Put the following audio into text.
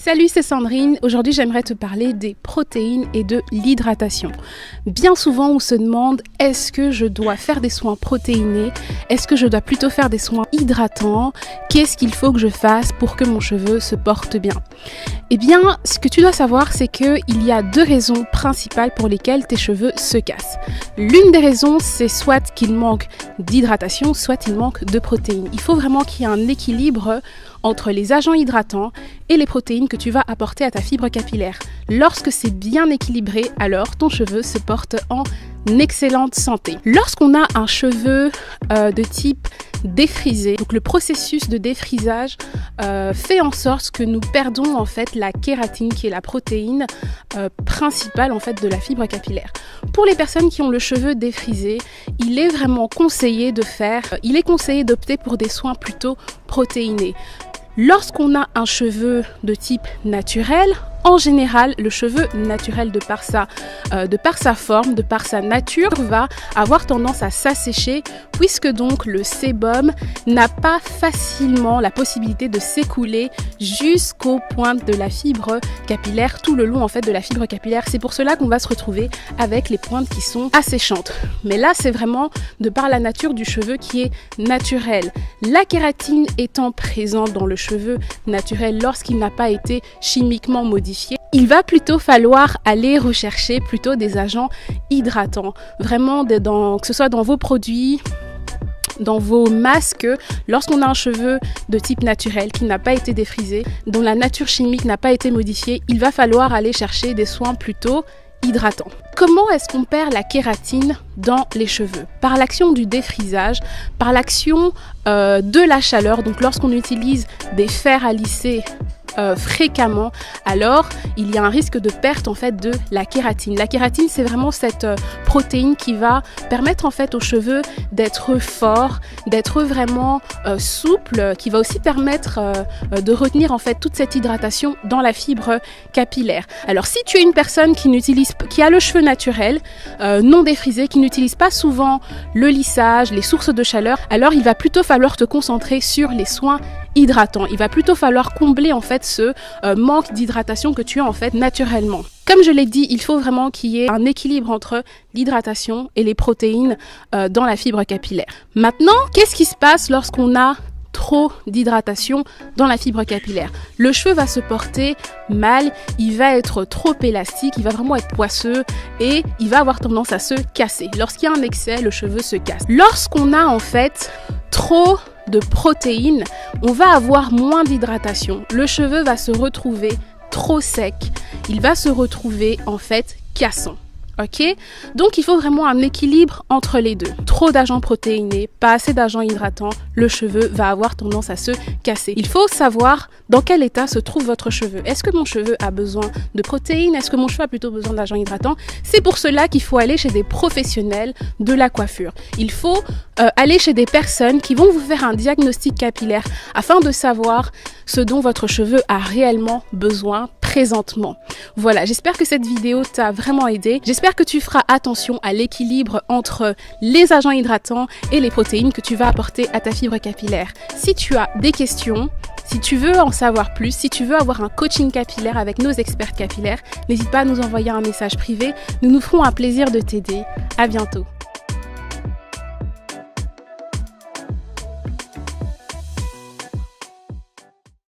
Salut, c'est Sandrine. Aujourd'hui, j'aimerais te parler des protéines et de l'hydratation. Bien souvent, on se demande, est-ce que je dois faire des soins protéinés? Est-ce que je dois plutôt faire des soins hydratants? Qu'est-ce qu'il faut que je fasse pour que mon cheveu se porte bien? Eh bien, ce que tu dois savoir, c'est qu'il y a deux raisons principales pour lesquelles tes cheveux se cassent. L'une des raisons, c'est soit qu'il manque d'hydratation, soit il manque de protéines. Il faut vraiment qu'il y ait un équilibre entre les agents hydratants et les protéines que tu vas apporter à ta fibre capillaire. Lorsque c'est bien équilibré, alors ton cheveu se porte en excellente santé. Lorsqu'on a un cheveu de type défrisé, donc le processus de défrisage fait en sorte que nous perdons en fait la kératine, qui est la protéine principale en fait de la fibre capillaire. Pour les personnes qui ont le cheveu défrisé, il est vraiment conseillé d'opter pour des soins plutôt protéinés. Lorsqu'on a un cheveu de type naturel, en général, le cheveu naturel de par sa forme, de par sa nature, va avoir tendance à s'assécher puisque donc le sébum n'a pas facilement la possibilité de s'écouler jusqu'aux pointes de la fibre capillaire, tout le long en fait de la fibre capillaire. C'est pour cela qu'on va se retrouver avec les pointes qui sont asséchantes. Mais là, c'est vraiment de par la nature du cheveu qui est naturel. La kératine étant présente dans le cheveu naturel lorsqu'il n'a pas été chimiquement modifié, il va plutôt falloir aller rechercher plutôt des agents hydratants. Vraiment, que ce soit dans vos produits, dans vos masques, lorsqu'on a un cheveu de type naturel qui n'a pas été défrisé, dont la nature chimique n'a pas été modifiée, il va falloir aller chercher des soins plutôt hydratants. Comment est-ce qu'on perd la kératine dans les cheveux? Par l'action du défrisage, par l'action de la chaleur. Donc lorsqu'on utilise des fers à lisser fréquemment, alors il y a un risque de perte en fait de la kératine. La kératine, c'est vraiment cette protéine qui va permettre en fait aux cheveux d'être forts, d'être vraiment souples, qui va aussi permettre de retenir en fait toute cette hydratation dans la fibre capillaire. Alors si tu es une personne qui a le cheveu naturel, non défrisé, qui n'utilise pas souvent le lissage, les sources de chaleur, alors il va plutôt falloir te concentrer sur les soins hydratants. Il va plutôt falloir combler en fait ce manque d'hydratation que tu as en fait naturellement. Comme je l'ai dit, il faut vraiment qu'il y ait un équilibre entre l'hydratation et les protéines dans la fibre capillaire. Maintenant, qu'est-ce qui se passe lorsqu'on a trop d'hydratation dans la fibre capillaire? Le cheveu va se porter mal, il va être trop élastique, il va vraiment être poisseux et il va avoir tendance à se casser. Lorsqu'il y a un excès, le cheveu se casse. Lorsqu'on a en fait trop de protéines, on va avoir moins d'hydratation. Le cheveu va se retrouver trop sec, il va se retrouver en fait cassant. Ok? Donc il faut vraiment un équilibre entre les deux. Trop d'agents protéinés, pas assez d'agents hydratants, le cheveu va avoir tendance à se casser. Il faut savoir dans quel état se trouve votre cheveu. Est-ce que mon cheveu a besoin de protéines? Est-ce que mon cheveu a plutôt besoin d'agents hydratants? C'est pour cela qu'il faut aller chez des professionnels de la coiffure. Il faut aller chez des personnes qui vont vous faire un diagnostic capillaire afin de savoir ce dont votre cheveu a réellement besoin présentement. Voilà, j'espère que cette vidéo t'a vraiment aidé. J'espère que tu feras attention à l'équilibre entre les agents hydratants et les protéines que tu vas apporter à ta fibre capillaire. Si tu as des questions, si tu veux en savoir plus, si tu veux avoir un coaching capillaire avec nos experts capillaires, n'hésite pas à nous envoyer un message privé. Nous nous ferons un plaisir de t'aider. À bientôt.